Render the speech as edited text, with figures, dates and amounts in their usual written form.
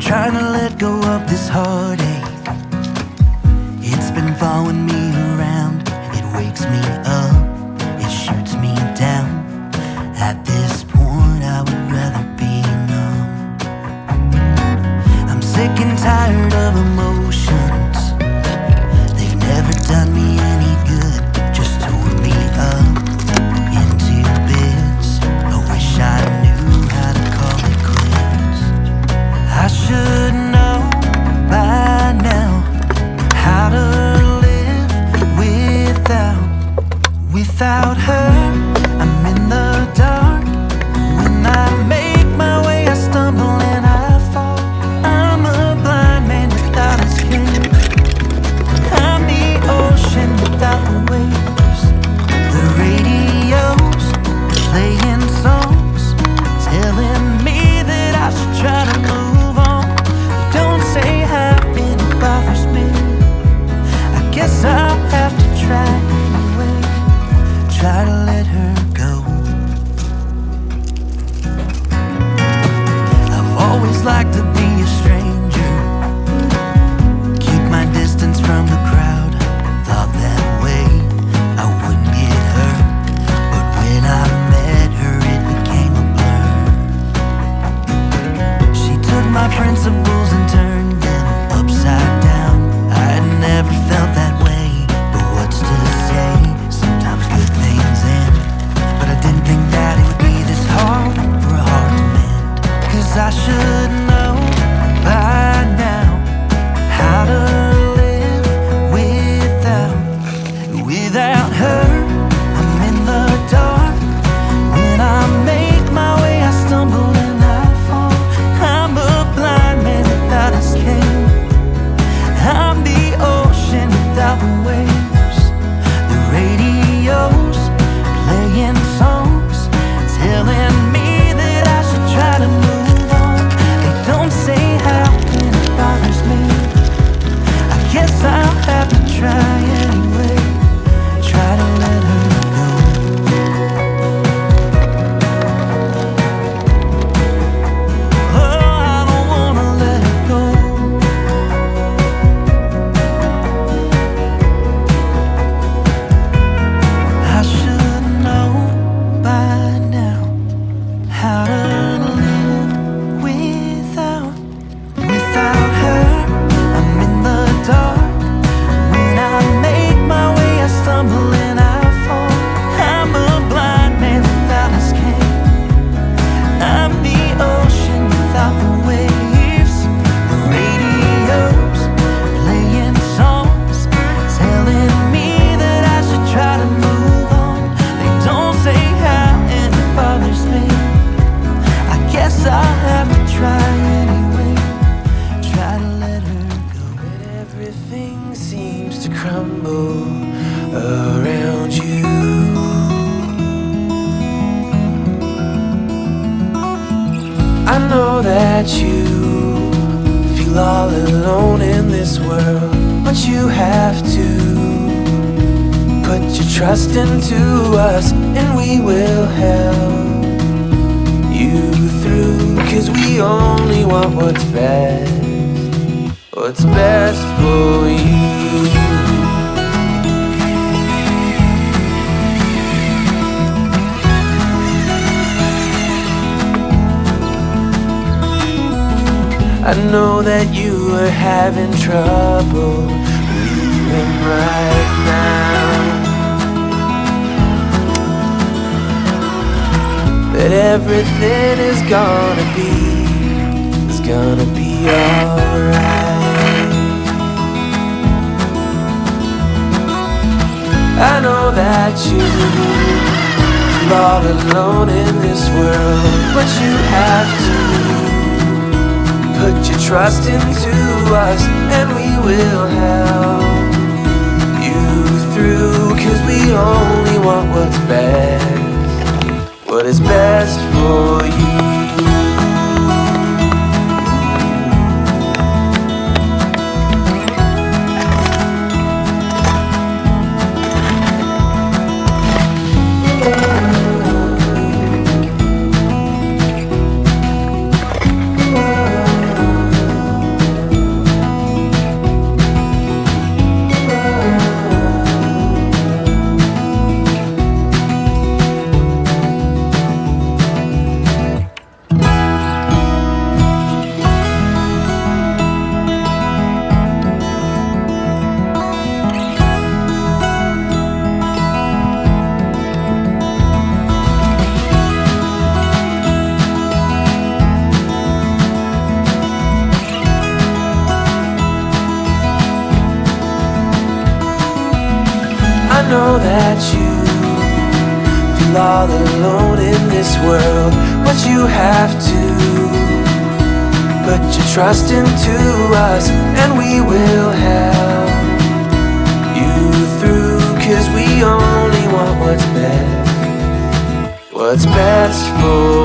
trying to let go of this heartache. It's been following me around. It wakes me up, it shoots me down. At this point I would rather be numb. I'm sick and tired of emotions. They've never done me any good, just tore me up into bits. I wish I knew how to call it quits. I should know by now how to live without her. I'm in the dark. When I make my way, I stumble and I fall. I'm a blind man without a escape. I'm the ocean without the waves. The radio's playing songs, telling me that I should try to move on. Don't say how it bothers me. I guess I'll have to try anyway. Try to let her go. I've always liked to be a stranger, keep my distance from the crowd. Thought that way I wouldn't get hurt, but when I met her it became a blur. She took my principles and turned them upside down. I had never felt that way, but what's to say? Sometimes good things end, but I didn't think that it would be this hard for a heart to mend. 'Cause I should know by now how to live without her. I'm in the dark. When I make my way, I stumble and I fall. I'm a blind man without escape. I'm the ocean without the waves. The radio's playing songs, telling me that I should try to move on. They don't say how it bothers me. I guess I'll have to try anyway. Try to let her go. Oh, I don't wanna let her go. I should know by now how to live without her. I'm in the dark. When I make my way, I stumble and I fall. I'm a blind man without escape. I'm the ocean without the waves. The radio's playing songs, telling me that I should try to move on. They don't say how and it bothers me. I guess I'll have to try anyway. Try to let her go. When everything seems to crumble around you, I know that you feel all alone in this world, but you have to put your trust into us and we will help you through. 'Cause we only want what's best for you. I know that you are having trouble breathing right now, but everything is gonna be alright. I know that you feel all alone in this world, but you have to put your trust into us and we will help you through. 'Cause we only want what is best for you. know that you feel all alone in this world, but you have to put your trust into us, and we will help you through, 'cause we only want what's best for